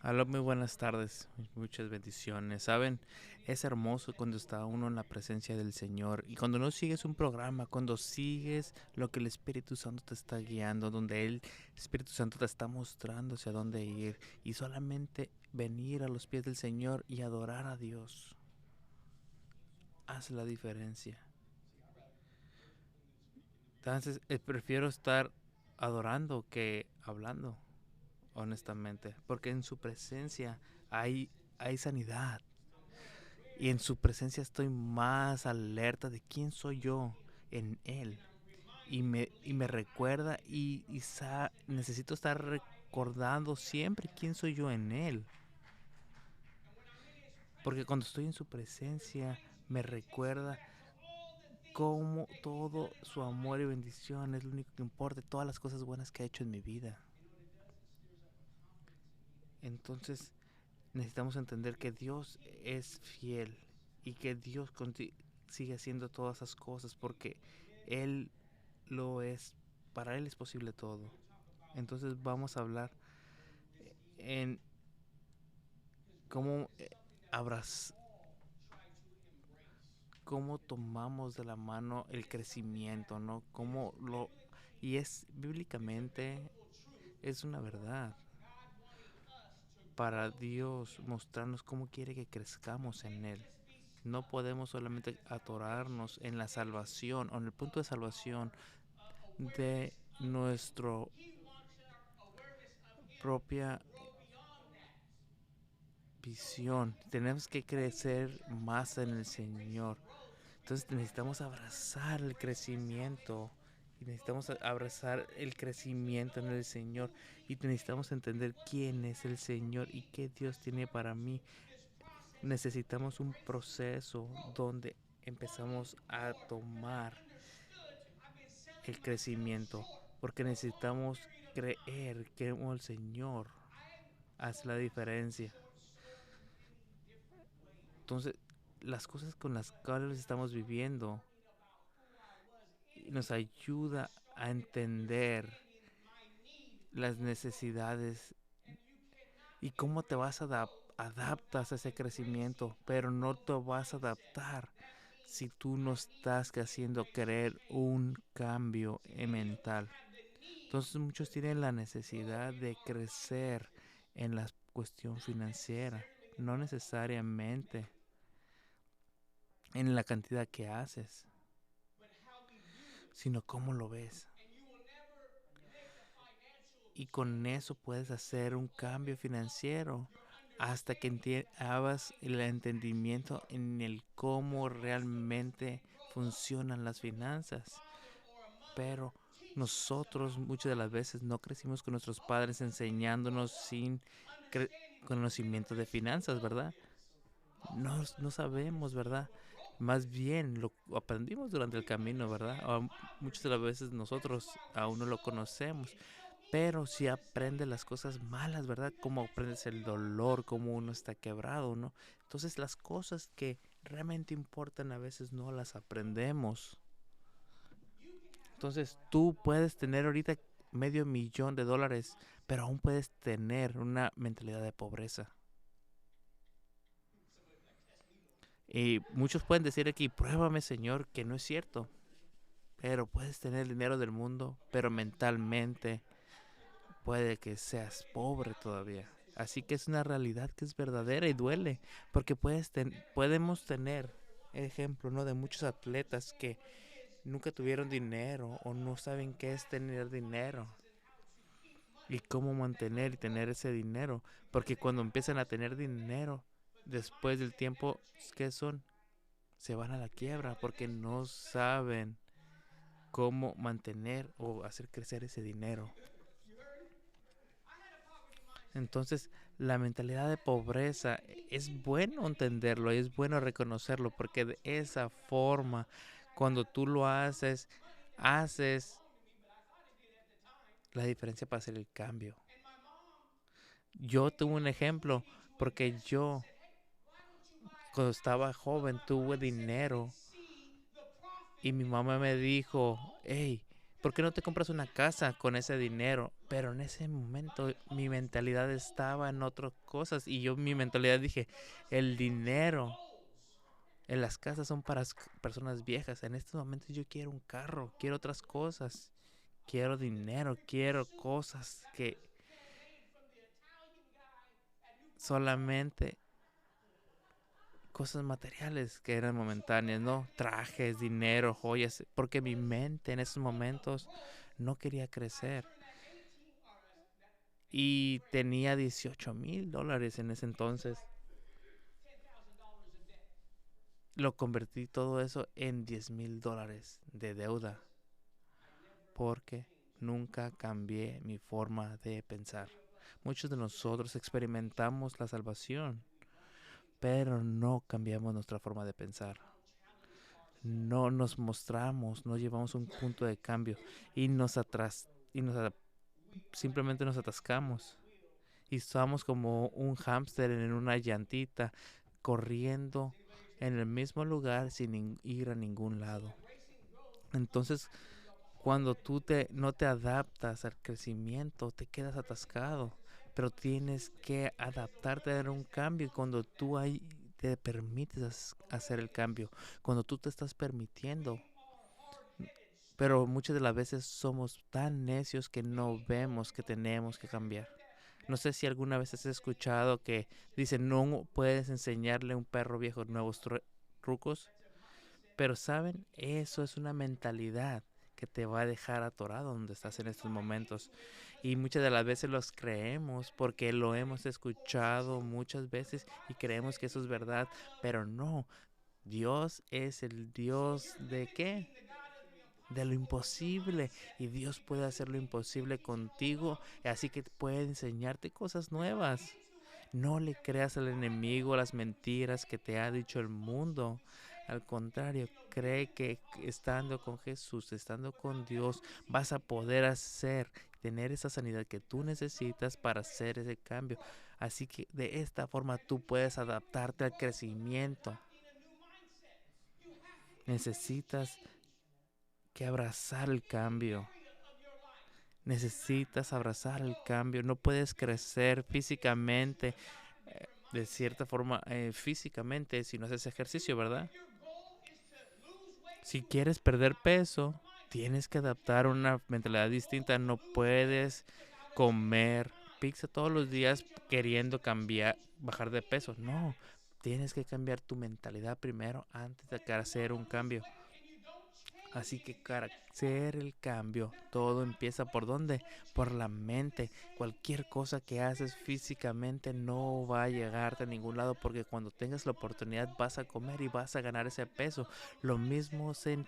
Hola, muy buenas tardes, muchas bendiciones. Saben, es hermoso cuando está uno en la presencia del Señor y cuando no sigues un programa, cuando sigues lo que el Espíritu Santo te está guiando, donde el Espíritu Santo te está mostrando hacia dónde ir y solamente venir a los pies del Señor y adorar a Dios hace la diferencia. Entonces, prefiero estar adorando que hablando, honestamente, porque en su presencia hay sanidad. Y en su presencia estoy más alerta de quién soy yo en Él. Y me recuerda necesito estar recordando siempre quién soy yo en Él. Porque cuando estoy en su presencia me recuerda cómo todo su amor y bendición es lo único que importa, todas las cosas buenas que ha hecho en mi vida. Entonces necesitamos entender que Dios es fiel y que Dios sigue haciendo todas esas cosas porque Él lo es, para Él es posible todo. Entonces vamos a hablar en cómo abraz cómo tomamos de la mano el crecimiento, ¿no? Y es bíblicamente es una verdad para Dios mostrarnos cómo quiere que crezcamos en Él. No podemos solamente atorarnos en la salvación o en el punto de salvación de nuestra propia visión. Tenemos que crecer más en el Señor. Entonces necesitamos abrazar el crecimiento. Y necesitamos abrazar el crecimiento en el Señor. Y necesitamos entender quién es el Señor y qué Dios tiene para mí. Necesitamos un proceso donde empezamos a tomar el crecimiento. Porque necesitamos creer que el Señor hace la diferencia. Entonces, las cosas con las cuales estamos viviendo nos ayuda a entender las necesidades y cómo te vas a adaptas a ese crecimiento, pero no te vas a adaptar si tú no estás haciendo querer un cambio mental. Entonces muchos tienen la necesidad de crecer en la cuestión financiera, no necesariamente en la cantidad que haces, sino cómo lo ves. Y con eso puedes hacer un cambio financiero hasta que hagas el entendimiento en el cómo realmente funcionan las finanzas. Pero nosotros muchas de las veces no crecimos con nuestros padres enseñándonos sin conocimiento de finanzas, ¿verdad? No sabemos, ¿verdad? Más bien lo aprendimos durante el camino, ¿verdad? O muchas de las veces nosotros aún no lo conocemos, pero si aprendes las cosas malas, ¿verdad? Cómo aprendes el dolor, cómo uno está quebrado, ¿no? Entonces las cosas que realmente importan a veces no las aprendemos. Entonces tú puedes tener ahorita $500,000, pero aún puedes tener una mentalidad de pobreza. Y muchos pueden decir aquí, pruébame, Señor, que no es cierto. Pero puedes tener el dinero del mundo, pero mentalmente puede que seas pobre todavía. Así que es una realidad que es verdadera y duele, porque podemos tener ejemplo, ¿no? De muchos atletas que nunca tuvieron dinero o no saben qué es tener dinero y cómo mantener y tener ese dinero, porque cuando empiezan a tener dinero, después del tiempo, ¿qué son? Se van a la quiebra porque no saben cómo mantener o hacer crecer ese dinero. Entonces, la mentalidad de pobreza es bueno entenderlo y es bueno reconocerlo porque de esa forma, cuando tú lo haces la diferencia para hacer el cambio. Yo tuve un ejemplo porque yo, cuando estaba joven, tuve dinero y mi mamá me dijo, hey, ¿por qué no te compras una casa con ese dinero? Pero en ese momento mi mentalidad estaba en otras cosas y mi mentalidad dije, el dinero en las casas son para personas viejas. En estos momentos yo quiero un carro, quiero otras cosas, quiero dinero, quiero cosas que solamente cosas materiales que eran momentáneas, ¿no? Trajes, dinero, joyas, porque mi mente en esos momentos no quería crecer. Y tenía $18,000 en ese entonces. Lo convertí todo eso en $10,000 de deuda porque nunca cambié mi forma de pensar. Muchos de nosotros experimentamos la salvación, pero no cambiamos nuestra forma de pensar. No nos mostramos, no llevamos un punto de cambio y simplemente nos atascamos y estamos como un hámster en una llantita corriendo en el mismo lugar sin ir a ningún lado. Entonces, cuando no te adaptas al crecimiento, te quedas atascado, pero tienes que adaptarte a dar un cambio cuando tú ahí te permites hacer el cambio, cuando tú te estás permitiendo. Pero muchas de las veces somos tan necios que no vemos que tenemos que cambiar. No sé si alguna vez has escuchado que dicen no puedes enseñarle a un perro viejo nuevos trucos, pero saben, eso es una mentalidad que te va a dejar atorado donde estás en estos momentos. Y muchas de las veces los creemos porque lo hemos escuchado muchas veces y creemos que eso es verdad, pero no. Dios es el Dios de ¿qué? De lo imposible. Y Dios puede hacer lo imposible contigo, así que puede enseñarte cosas nuevas. No le creas al enemigo las mentiras que te ha dicho el mundo. Al contrario, cree que estando con Jesús, estando con Dios, vas a poder tener esa sanidad que tú necesitas para hacer ese cambio. Así que de esta forma tú puedes adaptarte al crecimiento. Necesitas que abrazar el cambio. Necesitas abrazar el cambio. No puedes crecer físicamente, de cierta forma, físicamente, si no haces ejercicio, ¿verdad? Si quieres perder peso, tienes que adaptar una mentalidad distinta. No puedes comer pizza todos los días queriendo cambiar, bajar de peso. No, tienes que cambiar tu mentalidad primero antes de hacer un cambio. Así que para hacer el cambio, todo empieza ¿por dónde? Por la mente. Cualquier cosa que haces físicamente no va a llegarte a ningún lado porque cuando tengas la oportunidad vas a comer y vas a ganar ese peso. Lo mismo es en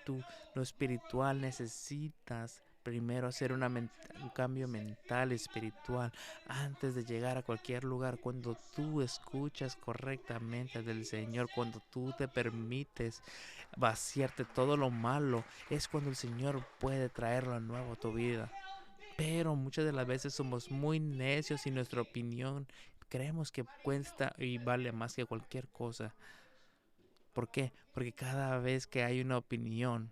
lo espiritual. Necesitas primero hacer un cambio mental, espiritual, antes de llegar a cualquier lugar. Cuando tú escuchas correctamente del Señor, cuando tú te permites vaciarte todo lo malo, es cuando el Señor puede traerlo de nuevo a tu vida. Pero muchas de las veces somos muy necios y nuestra opinión creemos que cuesta y vale más que cualquier cosa. ¿Por qué? Porque cada vez que hay una opinión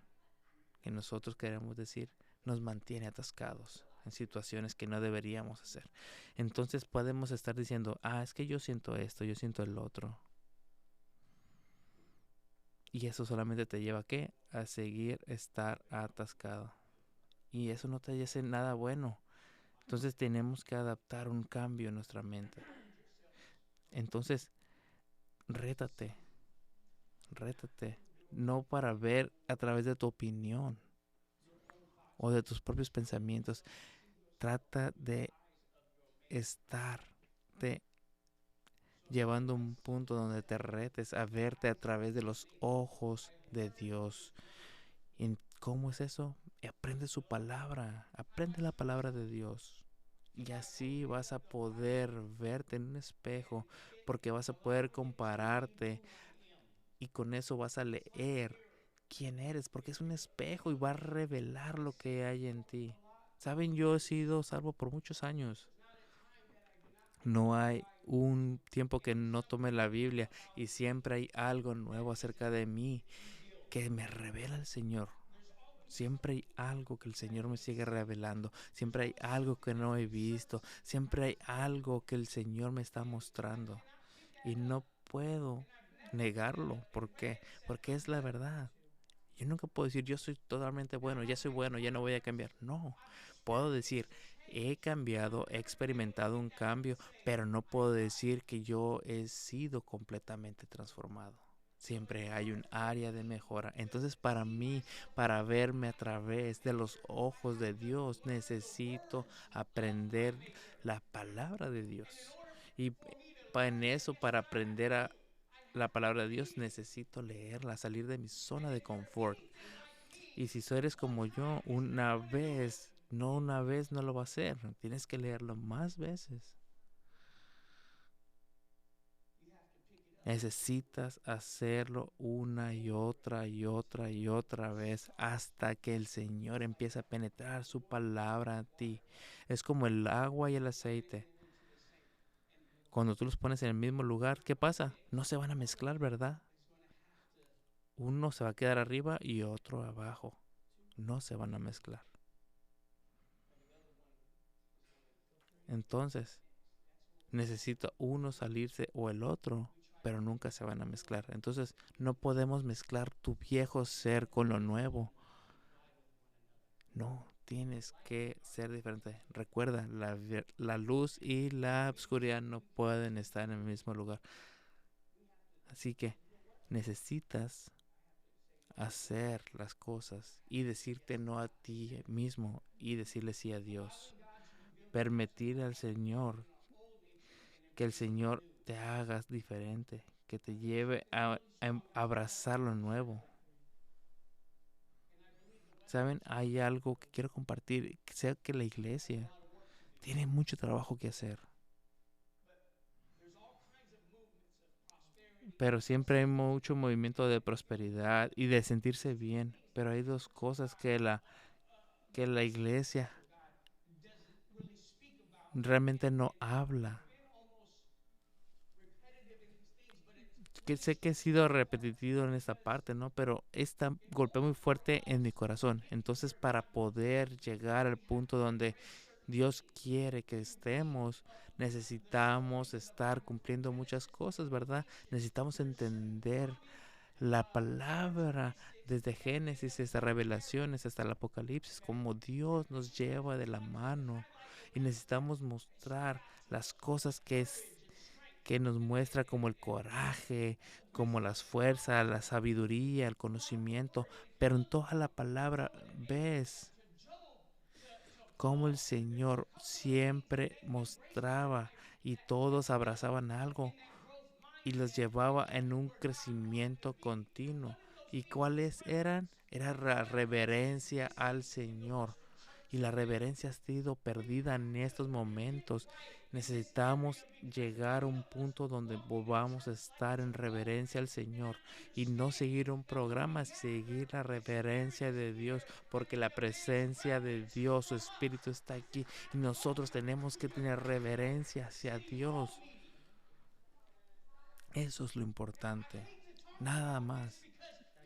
que nosotros queremos decir, nos mantiene atascados en situaciones que no deberíamos hacer. Entonces podemos estar diciendo, es que yo siento esto, yo siento el otro. Y eso solamente te lleva ¿a qué? A seguir estar atascado. Y eso no te hace nada bueno. Entonces tenemos que adaptar un cambio en nuestra mente. Entonces, rétate, rétate. No para ver a través de tu opinión o de tus propios pensamientos. Trata de estarte llevando a un punto donde te retes a verte a través de los ojos de Dios. ¿Y cómo es eso? Aprende su palabra, aprende la palabra de Dios. Y así vas a poder verte en un espejo, porque vas a poder compararte y con eso vas a leer quién eres, porque es un espejo y va a revelar lo que hay en ti. Saben, yo he sido salvo por muchos años. No hay un tiempo que no tome la Biblia y siempre hay algo nuevo acerca de mí que me revela el Señor. Siempre hay algo que el Señor me sigue revelando. Siempre hay algo que no he visto. Siempre hay algo que el Señor me está mostrando. Y no puedo negarlo. ¿Por qué? Porque es la verdad. Yo nunca puedo decir, yo soy totalmente bueno, ya soy bueno, ya no voy a cambiar. No, puedo decir, he cambiado, he experimentado un cambio, pero no puedo decir que yo he sido completamente transformado. Siempre hay un área de mejora. Entonces, para mí, para verme a través de los ojos de Dios, necesito aprender la palabra de Dios. Y en eso, para aprender la palabra de Dios, necesito leerla, salir de mi zona de confort. Y si eres como yo, una vez no lo va a hacer. Tienes que leerlo más veces. Necesitas hacerlo una y otra y otra y otra vez hasta que el Señor empiece a penetrar su palabra a ti. Es como el agua y el aceite. Cuando tú los pones en el mismo lugar, ¿qué pasa? No se van a mezclar, ¿verdad? Uno se va a quedar arriba y otro abajo. No se van a mezclar. Entonces, necesita uno salirse o el otro, pero nunca se van a mezclar. Entonces, no podemos mezclar tu viejo ser con lo nuevo. No, tienes que ser diferente. Recuerda, la luz y la oscuridad no pueden estar en el mismo lugar. Así que necesitas hacer las cosas y decirte no a ti mismo y decirle sí a Dios. Permitir al Señor que el Señor te hagas diferente, que te lleve a abrazar lo nuevo. ¿Saben? Hay algo que quiero compartir, sé que la iglesia tiene mucho trabajo que hacer, pero siempre hay mucho movimiento de prosperidad y de sentirse bien, pero hay dos cosas que la iglesia realmente no habla. Que sé que he sido repetitivo en esta parte, ¿no? Pero esta golpea muy fuerte en mi corazón. Entonces, para poder llegar al punto donde Dios quiere que estemos, necesitamos estar cumpliendo muchas cosas, ¿verdad? Necesitamos entender la palabra desde Génesis hasta Revelaciones, hasta el Apocalipsis, como Dios nos lleva de la mano. Y necesitamos mostrar las cosas que nos muestra como el coraje, como las fuerzas, la sabiduría, el conocimiento, pero en toda la palabra ves cómo el Señor siempre mostraba y todos abrazaban algo y los llevaba en un crecimiento continuo. ¿Y cuáles eran? Era la reverencia al Señor. Y la reverencia ha sido perdida en estos momentos. Necesitamos llegar a un punto donde volvamos a estar en reverencia al Señor y no seguir un programa, seguir la reverencia de Dios, porque la presencia de Dios, su Espíritu está aquí y nosotros tenemos que tener reverencia hacia Dios. Eso es lo importante, nada más.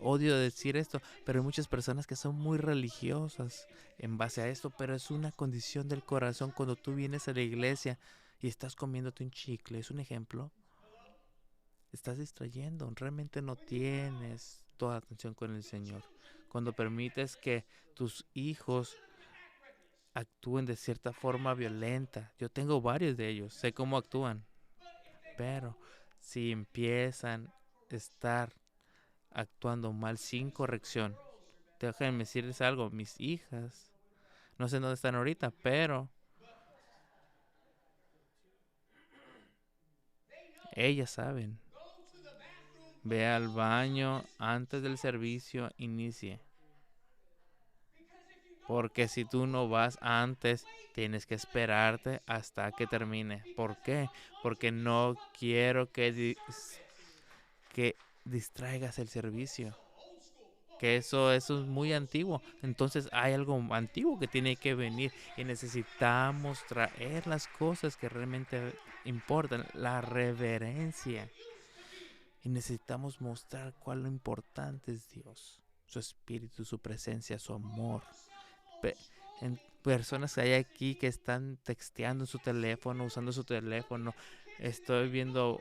Odio decir esto, pero hay muchas personas que son muy religiosas en base a esto, pero es una condición del corazón cuando tú vienes a la iglesia y estás comiéndote un chicle, es un ejemplo, estás distrayendo, realmente no tienes toda la atención con el Señor. Cuando permites que tus hijos actúen de cierta forma violenta, yo tengo varios de ellos, sé cómo actúan, pero si empiezan a estar actuando mal sin corrección, déjenme decirles algo, mis hijas, no sé dónde están ahorita, pero ellas saben. Ve al baño antes del servicio inicie. Porque si tú no vas antes, tienes que esperarte hasta que termine. ¿Por qué? Porque no quiero que distraigas el servicio. Que eso es muy antiguo. Entonces hay algo antiguo que tiene que venir y necesitamos traer las cosas que realmente importan, la reverencia. Y necesitamos mostrar cuán lo importante es Dios. su espíritu, su presencia, su amor. Pe- en personas que hay aquí que están texteando en su teléfono, usando su teléfono. Estoy viendo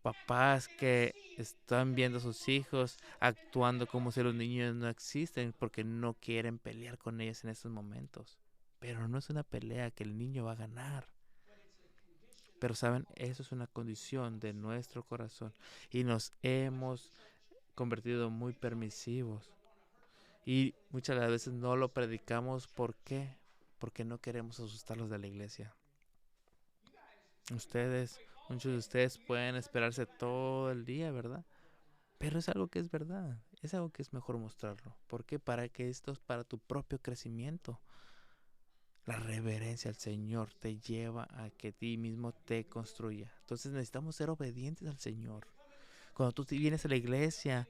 papás que están viendo a sus hijos actuando como si los niños no existen porque no quieren pelear con ellos en estos momentos. Pero no es una pelea que el niño va a ganar. Pero saben, eso es una condición de nuestro corazón y nos hemos convertido muy permisivos. Y muchas de las veces no lo predicamos. ¿Por qué? Porque no queremos asustarlos de la iglesia. Ustedes, muchos de ustedes pueden esperarse todo el día, ¿verdad? Pero es algo que es verdad. Es algo que es mejor mostrarlo. ¿Por qué? Para que esto es para tu propio crecimiento. La reverencia al Señor te lleva a que ti mismo te construya. Entonces necesitamos ser obedientes al Señor. Cuando tú vienes a la iglesia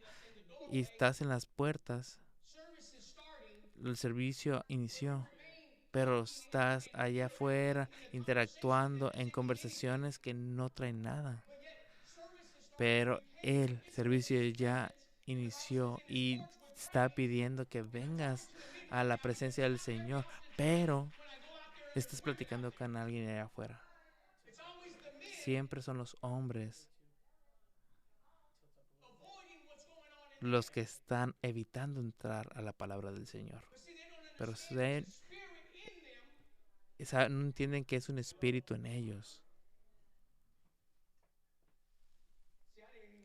y estás en las puertas, el servicio inició, pero estás allá afuera interactuando en conversaciones que no traen nada. Pero el servicio ya inició y está pidiendo que vengas a la presencia del Señor, pero estás platicando con alguien allá afuera. Siempre son los hombres los que están evitando entrar a la palabra del Señor. Pero no entienden que es un espíritu en ellos,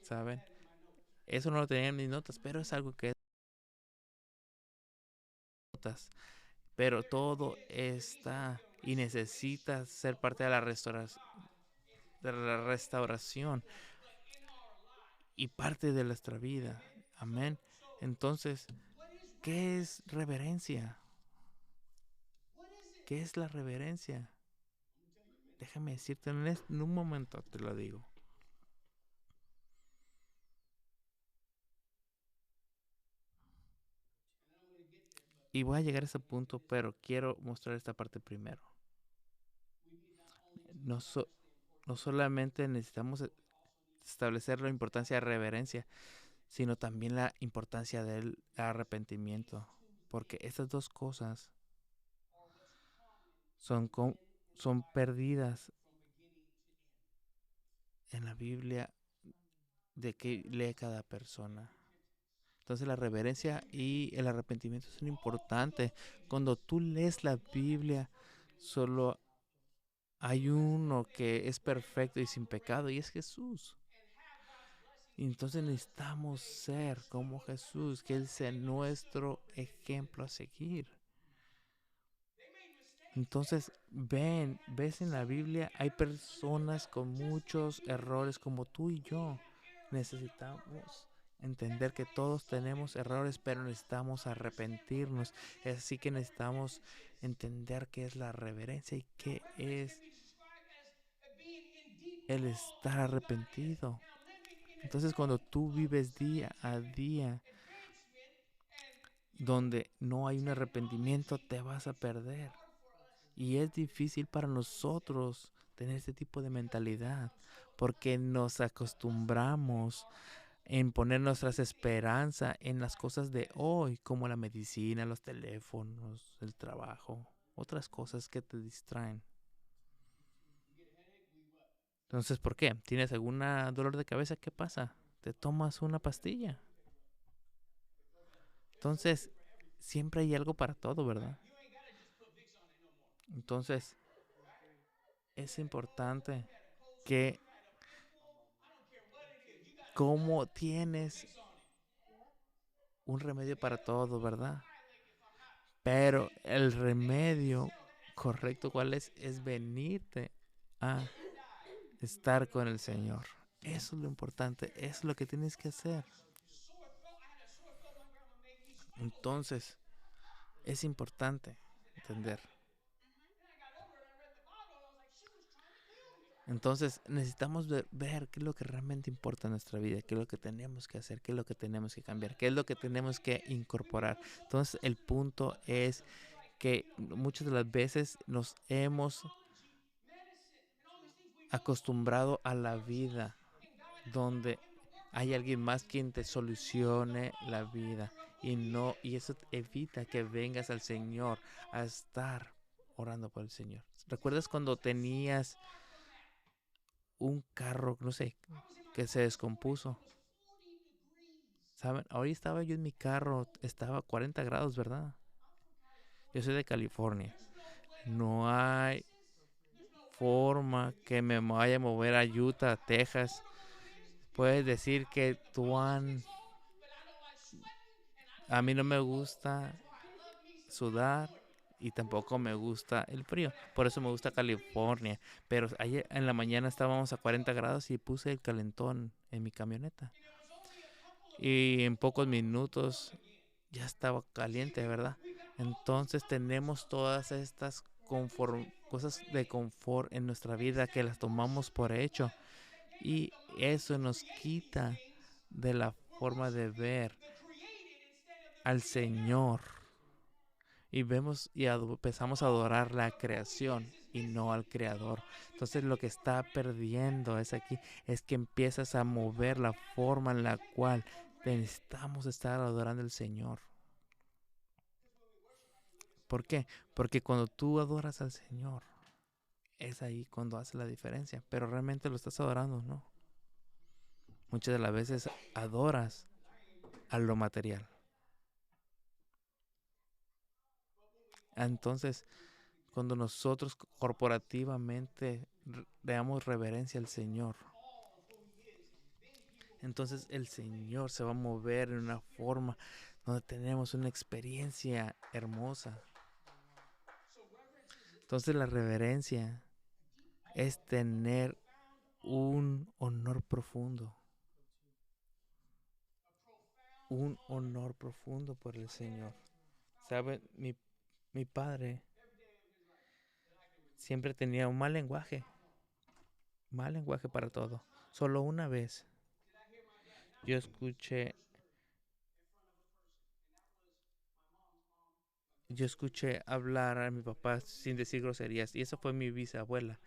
¿saben? Eso no lo tenía en mis notas, pero es algo que es notas. Pero todo está y necesita ser parte de la restauración y parte de nuestra vida. Amén. Entonces, ¿qué es reverencia? ¿Qué es la reverencia? Déjame decirte en un momento, te lo digo. Y voy a llegar a ese punto, pero quiero mostrar esta parte primero. No, no solamente necesitamos establecer la importancia de reverencia, sino también la importancia del arrepentimiento. Porque estas dos cosas son, son perdidas en la Biblia de que lee cada persona. Entonces la reverencia y el arrepentimiento son importantes. Cuando tú lees la Biblia, solo hay uno que es perfecto y sin pecado y es Jesús. Y entonces necesitamos ser como Jesús, que Él sea nuestro ejemplo a seguir. Entonces, ves en la Biblia, hay personas con muchos errores como tú y yo. Necesitamos entender que todos tenemos errores, pero necesitamos arrepentirnos. Así que necesitamos entender qué es la reverencia y qué es el estar arrepentido. Entonces, cuando tú vives día a día donde no hay un arrepentimiento, te vas a perder. Y es difícil para nosotros tener este tipo de mentalidad porque nos acostumbramos en poner nuestras esperanzas en las cosas de hoy, como la medicina, los teléfonos, el trabajo, otras cosas que te distraen. Entonces, ¿por qué? ¿Tienes algún dolor de cabeza? ¿Qué pasa? Te tomas una pastilla. Entonces, siempre hay algo para todo, ¿verdad? Entonces, es importante que como tienes un remedio para todo, ¿verdad? Pero el remedio correcto, ¿cuál es? Es venirte a estar con el Señor. Eso es lo importante, eso es lo que tienes que hacer. Entonces, es importante entender. Entonces, necesitamos ver qué es lo que realmente importa en nuestra vida, qué es lo que tenemos que hacer, qué es lo que tenemos que cambiar, qué es lo que tenemos que incorporar. Entonces, el punto es que muchas de las veces nos hemos acostumbrado a la vida donde hay alguien más quien te solucione la vida. y eso evita que vengas al Señor a estar orando por el Señor. ¿Recuerdas cuando tenías un carro, no sé, que se descompuso? ¿Saben? Hoy estaba yo en mi carro, estaba a 40 grados, ¿verdad? Yo soy de California. No hay forma que me vaya a mover a Utah, Texas. Puedes decir que a mí no me gusta sudar y tampoco me gusta el frío. Por eso me gusta California. Pero ayer en la mañana estábamos a 40 grados y puse el calentón en mi camioneta. Y en pocos minutos ya estaba caliente, ¿verdad? Entonces tenemos todas estas cosas de confort en nuestra vida que las tomamos por hecho. Y eso nos quita de la forma de ver al Señor. Y vemos y empezamos a adorar la creación y no al creador. Entonces lo que está perdiendo es que empiezas a mover la forma en la cual necesitamos estar adorando al Señor. ¿Por qué? Porque cuando tú adoras al Señor, es ahí cuando hace la diferencia. Pero realmente lo estás adorando, ¿no? Muchas de las veces adoras a lo material. Entonces, cuando nosotros corporativamente damos reverencia al Señor, entonces el Señor se va a mover en una forma donde tenemos una experiencia hermosa. Entonces la reverencia es tener un honor profundo por el Señor. ¿Saben? Mi padre siempre tenía un mal lenguaje para todo. Solo una vez yo escuché, yo escuché hablar a mi papá sin decir groserías y eso fue mi bisabuela.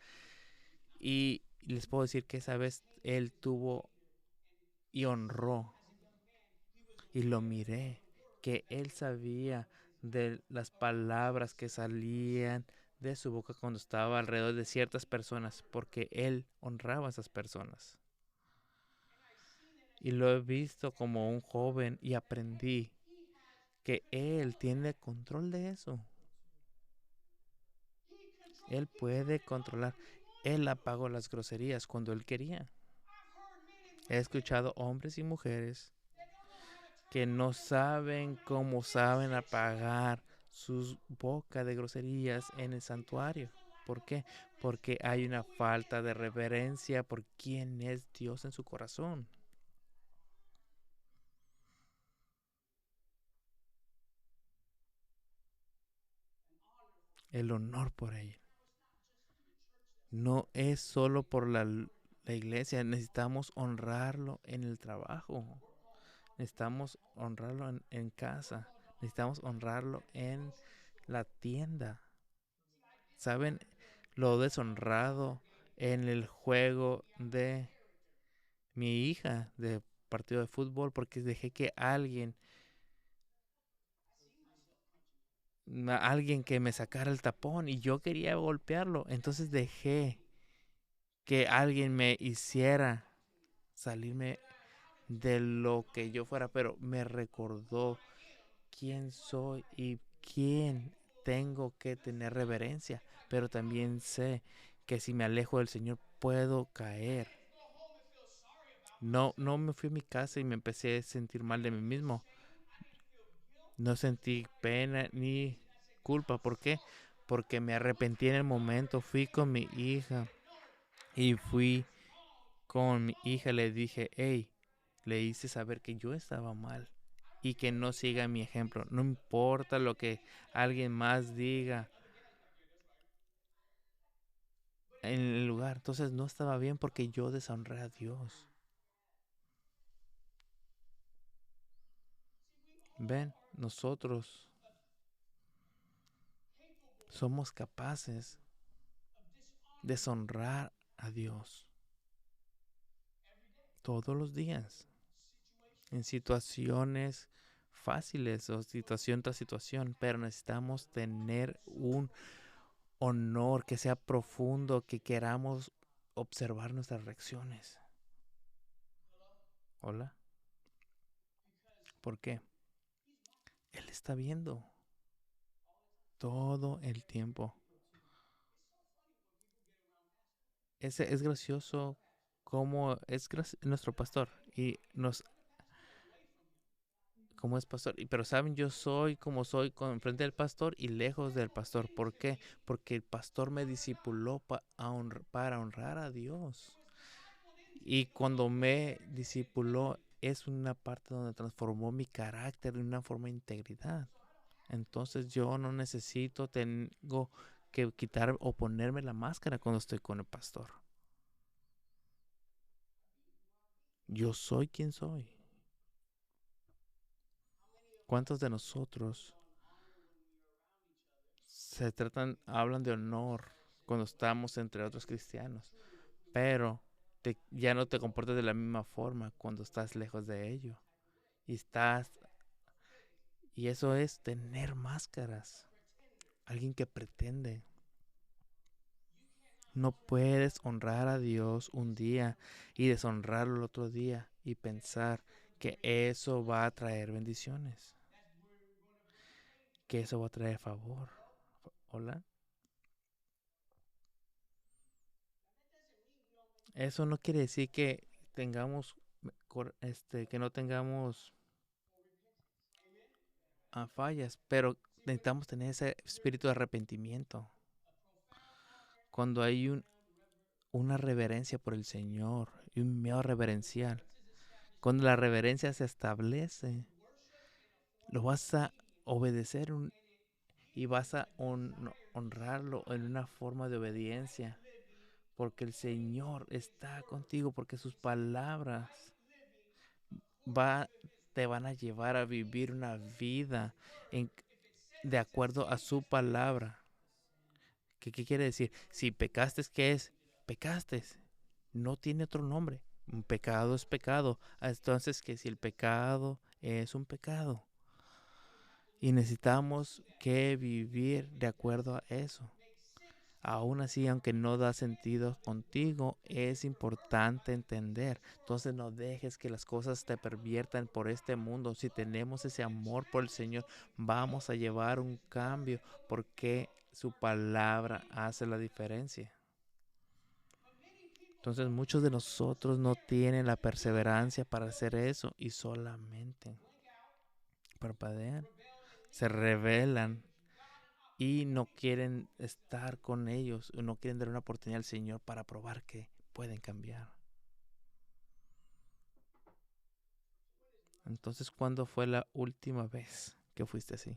Y les puedo decir que esa vez él tuvo y honró y lo miré, que él sabía de las palabras que salían de su boca cuando estaba alrededor de ciertas personas, porque él honraba a esas personas. Y lo he visto como un joven y aprendí que él tiene control de eso. Él puede controlar. Él apagó las groserías cuando él quería. He escuchado hombres y mujeres que no saben cómo saben apagar sus bocas de groserías en el santuario. ¿Por qué? Porque hay una falta de reverencia por quién es Dios en su corazón. El honor por él. No es solo por la iglesia, necesitamos honrarlo en el trabajo, necesitamos honrarlo en casa, necesitamos honrarlo en la tienda. ¿Saben lo deshonrado en el juego de mi hija de partido de fútbol? Porque dejé que alguien que me sacara el tapón y yo quería golpearlo. Entonces dejé que alguien me hiciera salirme de lo que yo fuera, pero me recordó quién soy y quién tengo que tener reverencia, pero también sé que si me alejo del Señor puedo caer. No me fui a mi casa y me empecé a sentir mal de mí mismo. No sentí pena ni culpa. ¿Por qué? Porque me arrepentí en el momento. Fui con mi hija y le dije, hey, le hice saber que yo estaba mal y que no siga mi ejemplo. No importa lo que alguien más diga en el lugar. Entonces no estaba bien porque yo deshonré a Dios. Ven, nosotros somos capaces de deshonrar a Dios todos los días en situaciones fáciles o situación tras situación, pero necesitamos tener un honor que sea profundo, que queramos observar nuestras reacciones. Hola, ¿por qué? Él está viendo todo el tiempo. Es gracioso cómo es nuestro pastor y nos como es pastor. Pero saben, yo soy como soy con frente del pastor y lejos del pastor. ¿Por qué? Porque el pastor me discipuló para honrar a Dios. Y cuando me discipuló es una parte donde transformó mi carácter de una forma de integridad. Entonces yo no necesito, tengo que quitar o ponerme la máscara cuando estoy con el pastor. Yo soy quien soy. ¿Cuántos de nosotros hablan de honor cuando estamos entre otros cristianos, pero ya no te comportas de la misma forma cuando estás lejos de ello? Y y eso es tener máscaras. Alguien que pretende. No puedes honrar a Dios un día y deshonrarlo el otro día y pensar que eso va a traer bendiciones, que eso va a traer favor. Hola. Eso no quiere decir que tengamos, que no tengamos fallas, pero necesitamos tener ese espíritu de arrepentimiento. Cuando hay una reverencia por el Señor y un miedo reverencial, cuando la reverencia se establece, lo vas a obedecer y vas a honrarlo en una forma de obediencia, porque el Señor está contigo, porque sus palabras va, te van a llevar a vivir una vida en, de acuerdo a su palabra. ¿Qué quiere decir? Si pecaste, ¿qué es? Pecaste. No tiene otro nombre. Un pecado es pecado. Entonces, que si el pecado es un pecado. Y necesitamos que vivir de acuerdo a eso. Aún así, aunque no da sentido contigo, es importante entender. Entonces no dejes que las cosas te perviertan por este mundo. Si tenemos ese amor por el Señor, vamos a llevar un cambio porque su palabra hace la diferencia. Entonces muchos de nosotros no tienen la perseverancia para hacer eso y solamente parpadean, se rebelan y no quieren estar con ellos, no quieren dar una oportunidad al Señor para probar que pueden cambiar. Entonces, ¿cuándo fue la última vez que fuiste así?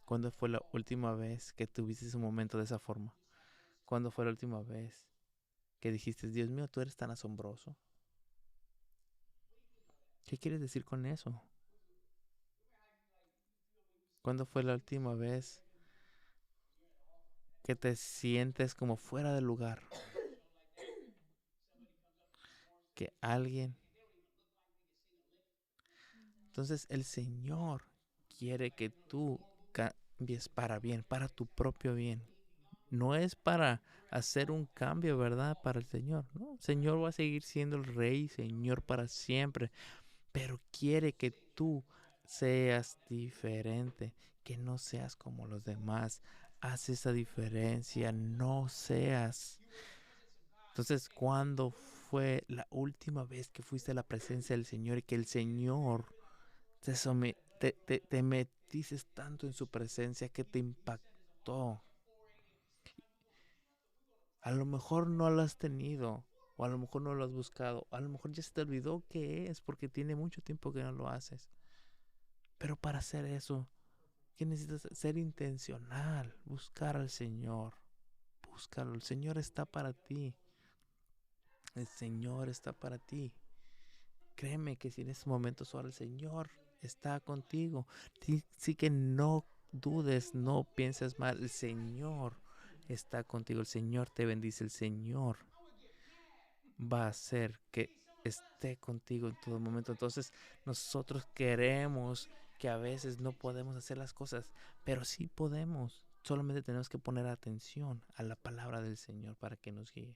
¿Cuándo fue la última vez que tuviste ese momento de esa forma? ¿Cuándo fue la última vez que dijiste, Dios mío, tú eres tan asombroso? ¿Qué quieres decir con eso? ¿Cuándo fue la última vez que te sientes como fuera de lugar? Que alguien... Entonces el Señor quiere que tú cambies para bien, para tu propio bien. No es para hacer un cambio, ¿verdad? Para el Señor. No, el Señor va a seguir siendo el Rey, Señor para siempre. Pero quiere que tú seas diferente, que no seas como los demás. Haz esa diferencia, no seas. Entonces, ¿cuándo fue la última vez que fuiste a la presencia del Señor y que el Señor te metiste tanto en su presencia que te impactó? A lo mejor no lo has tenido, o a lo mejor no lo has buscado, a lo mejor ya se te olvidó qué es, porque tiene mucho tiempo que no lo haces. Pero para hacer eso, ¿qué necesitas? Ser intencional, buscar al Señor, búscalo. El Señor está para ti. El Señor está para ti. Créeme que si en estos momentos ahora el Señor está contigo, sí que no dudes, no pienses mal. El Señor está contigo, el Señor te bendice, el Señor va a hacer que esté contigo en todo momento. Entonces nosotros queremos que a veces no podemos hacer las cosas, pero sí podemos. Solamente tenemos que poner atención a la palabra del Señor para que nos guíe.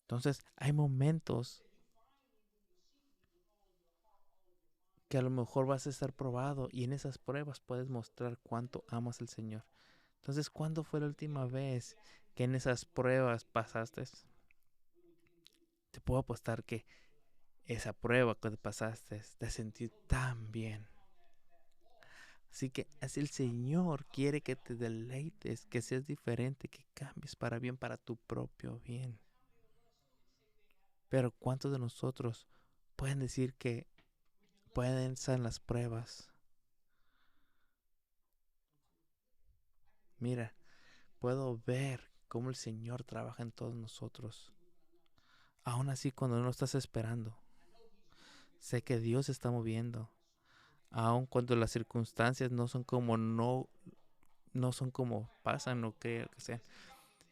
Entonces, hay momentos que a lo mejor vas a estar probado y en esas pruebas puedes mostrar cuánto amas al Señor. Entonces, ¿cuándo fue la última vez que en esas pruebas pasaste? Te puedo apostar que esa prueba que pasaste te sentí tan bien. Así que así el Señor quiere que te deleites, que seas diferente, que cambies para bien, para tu propio bien. Pero ¿cuántos de nosotros pueden decir que pueden ser las pruebas? Mira, puedo ver cómo el Señor trabaja en todos nosotros. Aún así, cuando no lo estás esperando, sé que Dios se está moviendo. Aun cuando las circunstancias no son como pasan o que sean.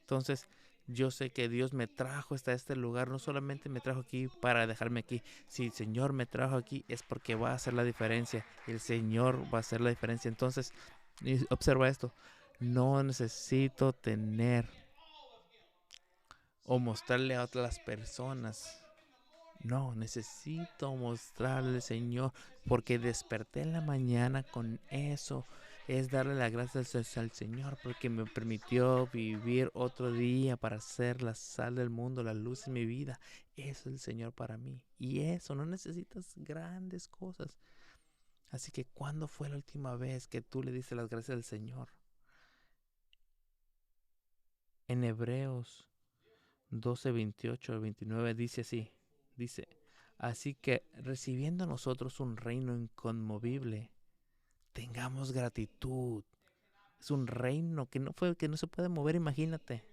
Entonces, yo sé que Dios me trajo hasta este lugar, no solamente me trajo aquí para dejarme aquí. Si el Señor me trajo aquí es porque va a hacer la diferencia. El Señor va a hacer la diferencia. Entonces, observa esto. No necesito tener o mostrarle a otras personas. No, necesito mostrarle al Señor porque desperté en la mañana con eso. Es darle las gracias al Señor porque me permitió vivir otro día para ser la sal del mundo, la luz en mi vida. Eso es el Señor para mí. Y eso, no necesitas grandes cosas. Así que, ¿cuándo fue la última vez que tú le diste las gracias al Señor? En Hebreos 12, 28 al 29 dice así. Dice, así que recibiendo nosotros un reino inconmovible, tengamos gratitud. Es un reino que no se puede mover, imagínate.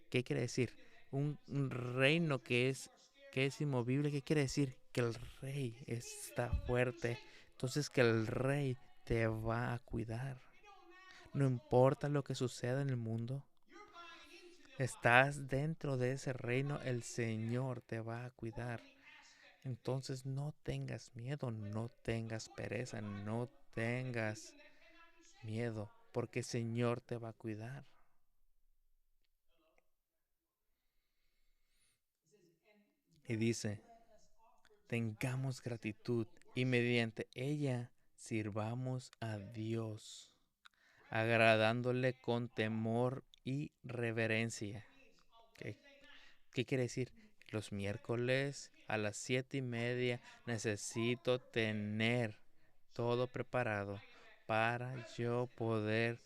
¿Qué quiere decir? Un reino que es inmovible, ¿qué quiere decir? Que el rey está fuerte. Entonces que el rey te va a cuidar. No importa lo que suceda en el mundo. Estás dentro de ese reino, el Señor te va a cuidar. Entonces no tengas miedo, no tengas pereza, no tengas miedo, porque el Señor te va a cuidar. Y dice, tengamos gratitud y mediante ella sirvamos a Dios, agradándole con temor y reverencia. ¿Qué, qué quiere decir? Los miércoles a las 7:30 necesito tener todo preparado para yo poder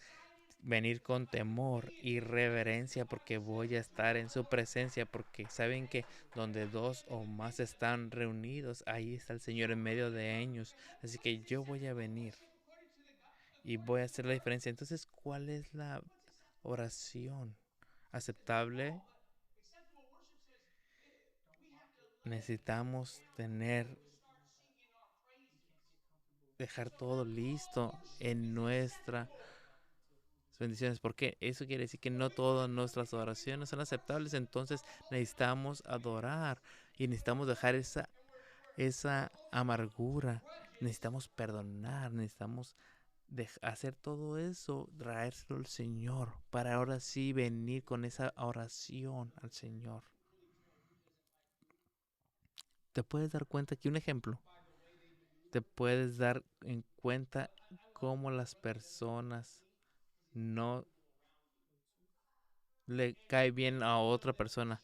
venir con temor y reverencia porque voy a estar en su presencia, porque saben que donde dos o más están reunidos, ahí está el Señor en medio de ellos. Así que yo voy a venir y voy a hacer la diferencia. Entonces, ¿cuál es la oración aceptable? Necesitamos dejar todo listo en nuestra bendiciones, porque eso quiere decir que no todas nuestras oraciones son aceptables, entonces necesitamos adorar y necesitamos dejar esa amargura, necesitamos perdonar, necesitamos hacer todo eso, traérselo al Señor, para ahora sí venir con esa oración al Señor. Te puedes dar cuenta que un ejemplo, te puedes dar en cuenta cómo las personas no le cae bien a otra persona.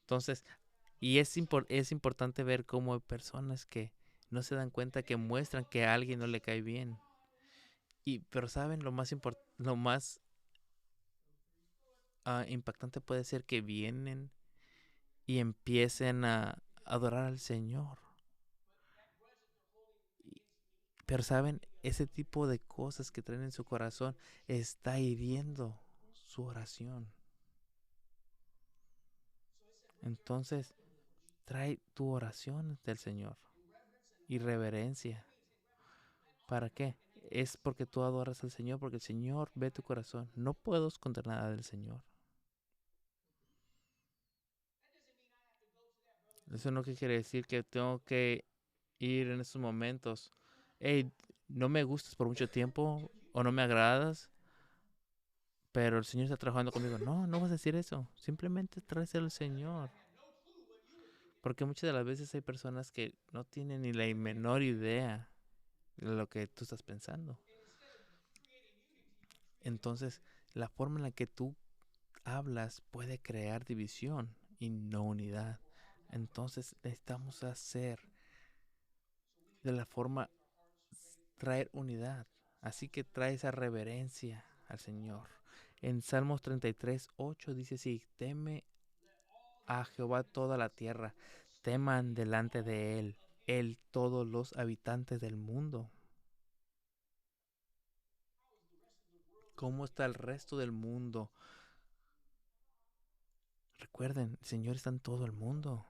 Entonces, y es importante ver cómo hay personas que no se dan cuenta que muestran que a alguien no le cae bien. Pero saben, lo más impactante puede ser que vienen y empiecen a adorar al Señor. Y- Pero saben, ese tipo de cosas que traen en su corazón está hiriendo su oración. Entonces, trae tu oración del Señor y reverencia. ¿Para qué? Es porque tú adoras al Señor, porque el Señor ve tu corazón. No puedo esconder nada del Señor. Eso no quiere decir que tengo que ir en esos momentos. Hey, no me gustas por mucho tiempo o no me agradas, pero el Señor está trabajando conmigo. No, no vas a decir eso. Simplemente traes al Señor. Porque muchas de las veces hay personas que no tienen ni la menor idea de lo que tú estás pensando. Entonces, la forma en la que tú hablas puede crear división y no unidad. Entonces, necesitamos hacer de la forma traer unidad. Así que trae esa reverencia al Señor. En Salmos 33:8 dice así: teme a Jehová toda la tierra, teman delante de él todos los habitantes del mundo. ¿Cómo está el resto del mundo? Recuerden, el Señor está en todo el mundo.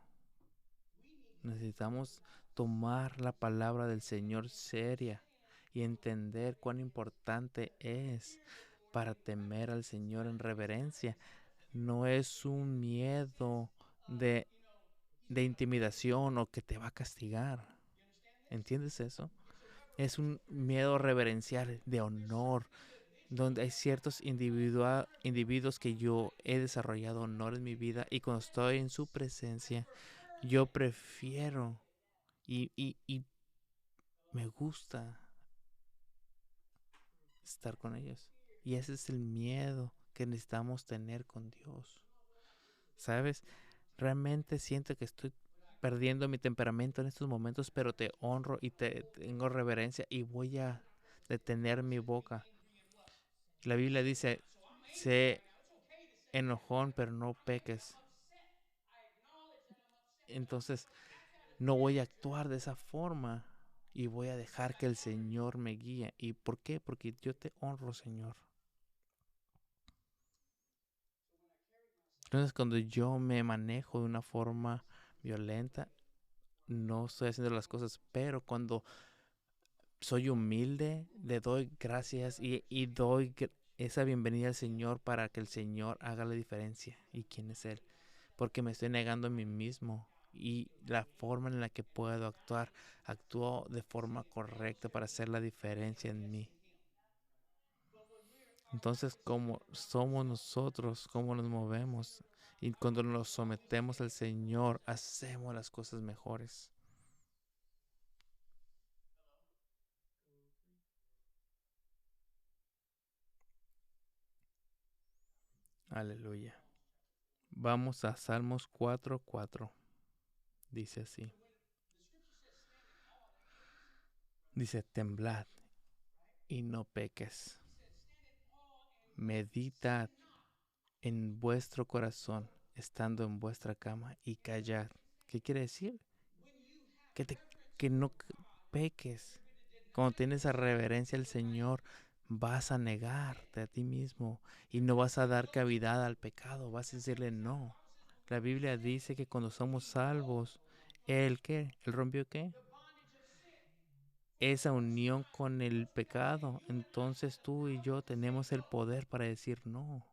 Necesitamos tomar la palabra del Señor seria y entender cuán importante es para temer al Señor en reverencia. No es un miedo de, de intimidación o que te va a castigar. ¿Entiendes eso? Es un miedo reverencial, de honor, donde hay ciertos individuos que yo he desarrollado honor en mi vida y cuando estoy en su presencia, yo prefiero y me gusta estar con ellos. Y ese es el miedo que necesitamos tener con Dios. ¿Sabes? Realmente siento que estoy perdiendo mi temperamento en estos momentos, pero te honro y te tengo reverencia y voy a detener mi boca. La Biblia dice, sé enojón, pero no peques. Entonces, no voy a actuar de esa forma y voy a dejar que el Señor me guíe. ¿Y por qué? Porque yo te honro, Señor. Entonces, cuando yo me manejo de una forma violenta, no estoy haciendo las cosas, pero cuando soy humilde, le doy gracias y doy esa bienvenida al Señor para que el Señor haga la diferencia. ¿Y quién es Él? Porque me estoy negando a mí mismo y la forma en la que puedo actuar, actúo de forma correcta para hacer la diferencia en mí. Entonces, ¿cómo somos nosotros? ¿Cómo nos movemos? Y cuando nos sometemos al Señor, hacemos las cosas mejores. Aleluya. Vamos a Salmos 4:4. Dice así. Dice, temblad y no peques. Meditad en vuestro corazón, estando en vuestra cama, y callad. ¿Qué quiere decir? Que, te, que no peques. Cuando tienes esa reverencia al Señor, vas a negarte a ti mismo y no vas a dar cavidad al pecado. Vas a decirle no. La Biblia dice que cuando somos salvos, ¿el qué? ¿El rompió qué? Esa unión con el pecado. Entonces tú y yo tenemos el poder para decir no.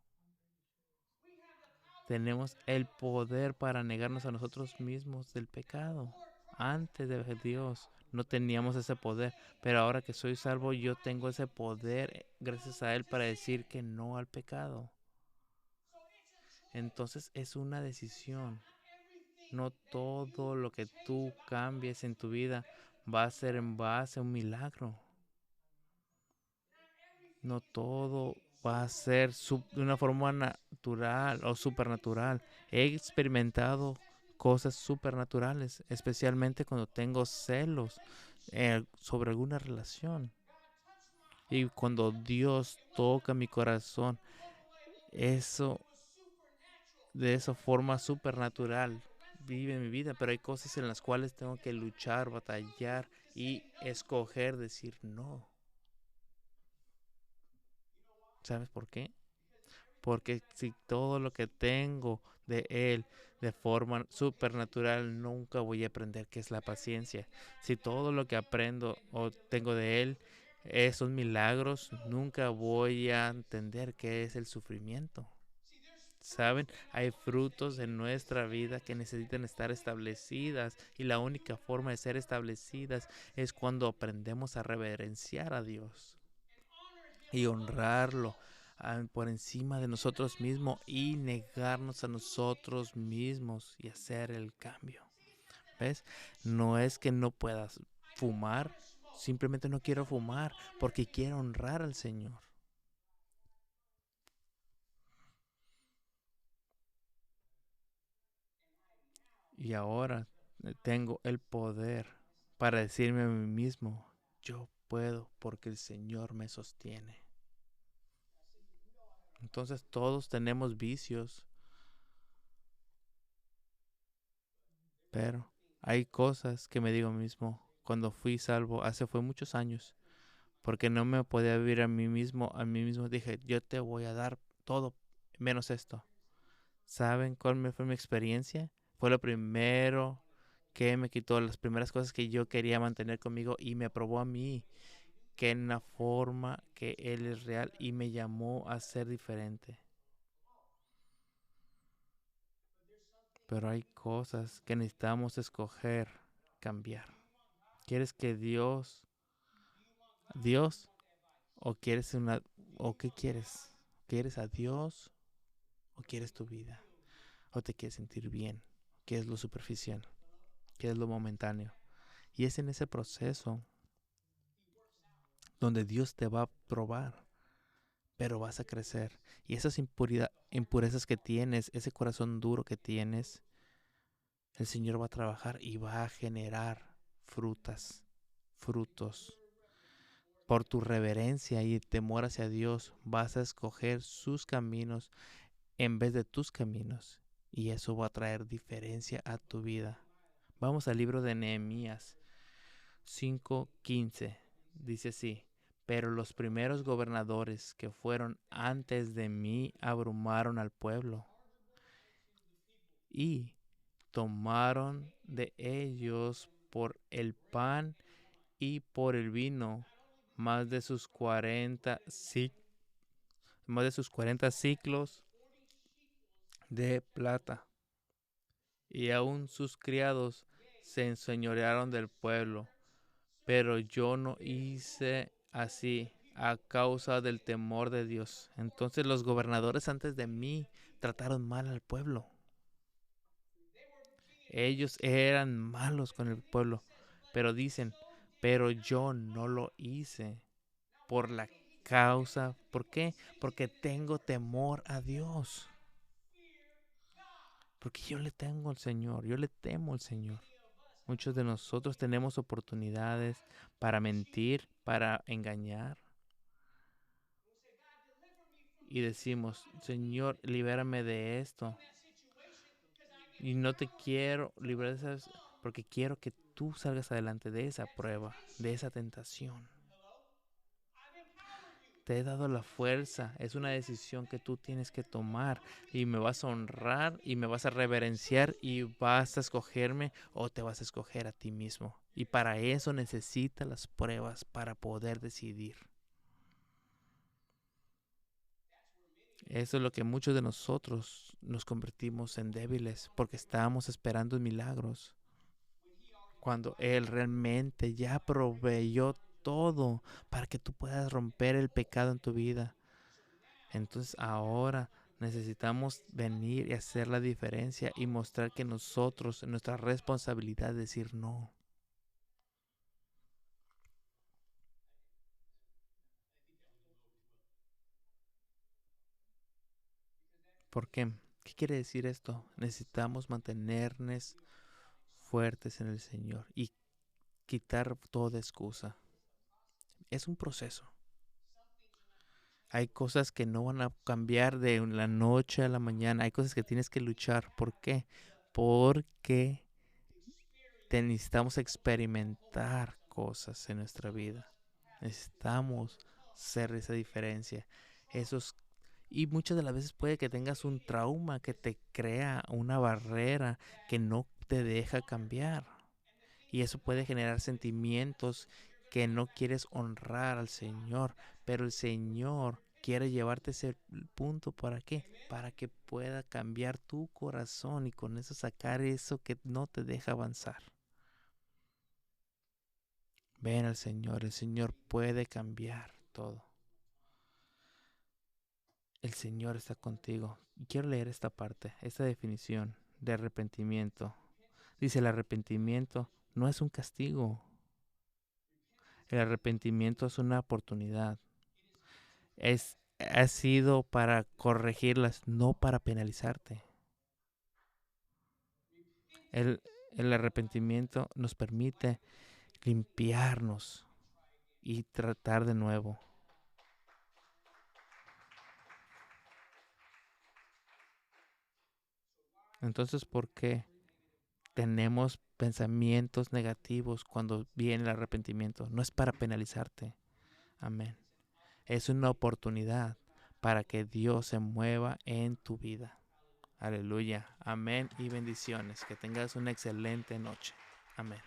Tenemos el poder para negarnos a nosotros mismos del pecado. Antes de Dios no teníamos ese poder, pero ahora que soy salvo yo tengo ese poder gracias a Él para decir que no al pecado. Entonces es una decisión. No todo lo que tú cambies en tu vida va a ser en base a un milagro. No todo va a ser de una forma natural o supernatural. He experimentado cosas supernaturales, especialmente cuando tengo celos sobre alguna relación. Y cuando Dios toca mi corazón, eso de esa forma supernatural vive mi vida, pero hay cosas en las cuales tengo que luchar, batallar y escoger decir no. ¿Sabes por qué? Porque si todo lo que tengo de Él de forma supernatural, nunca voy a aprender qué es la paciencia. Si todo lo que aprendo o tengo de Él son milagros, nunca voy a entender qué es el sufrimiento. ¿Saben? Hay frutos en nuestra vida que necesitan estar establecidas y la única forma de ser establecidas es cuando aprendemos a reverenciar a Dios y honrarlo por encima de nosotros mismos y negarnos a nosotros mismos y hacer el cambio. ¿Ves? No es que no puedas fumar, simplemente no quiero fumar porque quiero honrar al Señor. Y ahora tengo el poder para decirme a mí mismo, yo puedo porque el Señor me sostiene. Entonces todos tenemos vicios, pero hay cosas que me digo a mí mismo. Cuando fui salvo, fue muchos años, porque no me podía vivir a mí mismo dije, yo te voy a dar todo menos esto. ¿Saben cuál me fue mi experiencia? Fue lo primero que me quitó las primeras cosas que yo quería mantener conmigo y me probó a mí que en la forma que Él es real y me llamó a ser diferente. Pero hay cosas que necesitamos escoger, cambiar. ¿Quieres que Dios, o quieres o qué quieres? ¿Quieres a Dios o quieres tu vida? ¿O te quieres sentir bien? ¿Qué es lo superficial? ¿Qué es lo momentáneo? Y es en ese proceso donde Dios te va a probar, pero vas a crecer. Y esas impurezas que tienes, ese corazón duro que tienes, el Señor va a trabajar y va a generar frutos. Por tu reverencia y temor hacia Dios, vas a escoger sus caminos en vez de tus caminos. Y eso va a traer diferencia a tu vida. Vamos al libro de Nehemías 5:15. Dice así: pero los primeros gobernadores que fueron antes de mí abrumaron al pueblo y tomaron de ellos por el pan y por el vino más de sus 40 ciclos de plata. Y aún sus criados se enseñorearon del pueblo. Pero yo no hice así a causa del temor de Dios. Entonces los gobernadores antes de mí trataron mal al pueblo. Ellos eran malos con el pueblo, pero dicen, pero yo no lo hice por la causa. ¿Por qué? Porque tengo temor a Dios. Porque yo le tengo al Señor, yo le temo al Señor. Muchos de nosotros tenemos oportunidades para mentir, para engañar. Y decimos, Señor, libérame de esto. Y no te quiero librar de esas, porque quiero que tú salgas adelante de esa prueba, de esa tentación. Te he dado la fuerza, es una decisión que tú tienes que tomar y me vas a honrar y me vas a reverenciar y vas a escogerme o te vas a escoger a ti mismo. Y para eso necesitas las pruebas para poder decidir. Eso es lo que muchos de nosotros nos convertimos en débiles porque estábamos esperando milagros cuando Él realmente ya proveyó todo para que tú puedas romper el pecado en tu vida. Entonces ahora necesitamos venir y hacer la diferencia y mostrar que nosotros, nuestra responsabilidad es decir no. ¿Por qué? ¿Qué quiere decir esto? Necesitamos mantenernos fuertes en el Señor y quitar toda excusa. Es un proceso. Hay cosas que no van a cambiar de la noche a la mañana. Hay cosas que tienes que luchar. ¿Por qué? Porque necesitamos experimentar cosas en nuestra vida. Necesitamos hacer esa diferencia. Esos, y muchas de las veces puede que tengas un trauma que te crea una barrera que no te deja cambiar. Y eso puede generar sentimientos que no quieres honrar al Señor. Pero el Señor quiere llevarte a ese punto. ¿Para qué? Para que pueda cambiar tu corazón y con eso sacar eso que no te deja avanzar. Ven al Señor, el Señor puede cambiar todo. El Señor está contigo. Y quiero leer esta parte, esta definición de arrepentimiento. Dice, el arrepentimiento no es un castigo. El arrepentimiento es una oportunidad. Ha sido para corregirlas, no para penalizarte. El, el arrepentimiento nos permite limpiarnos y tratar de nuevo. Entonces, ¿por qué tenemos pensamientos negativos cuando viene el arrepentimiento? No es para penalizarte. Amén. Es una oportunidad para que Dios se mueva en tu vida. Aleluya. Amén y bendiciones. Que tengas una excelente noche. Amén.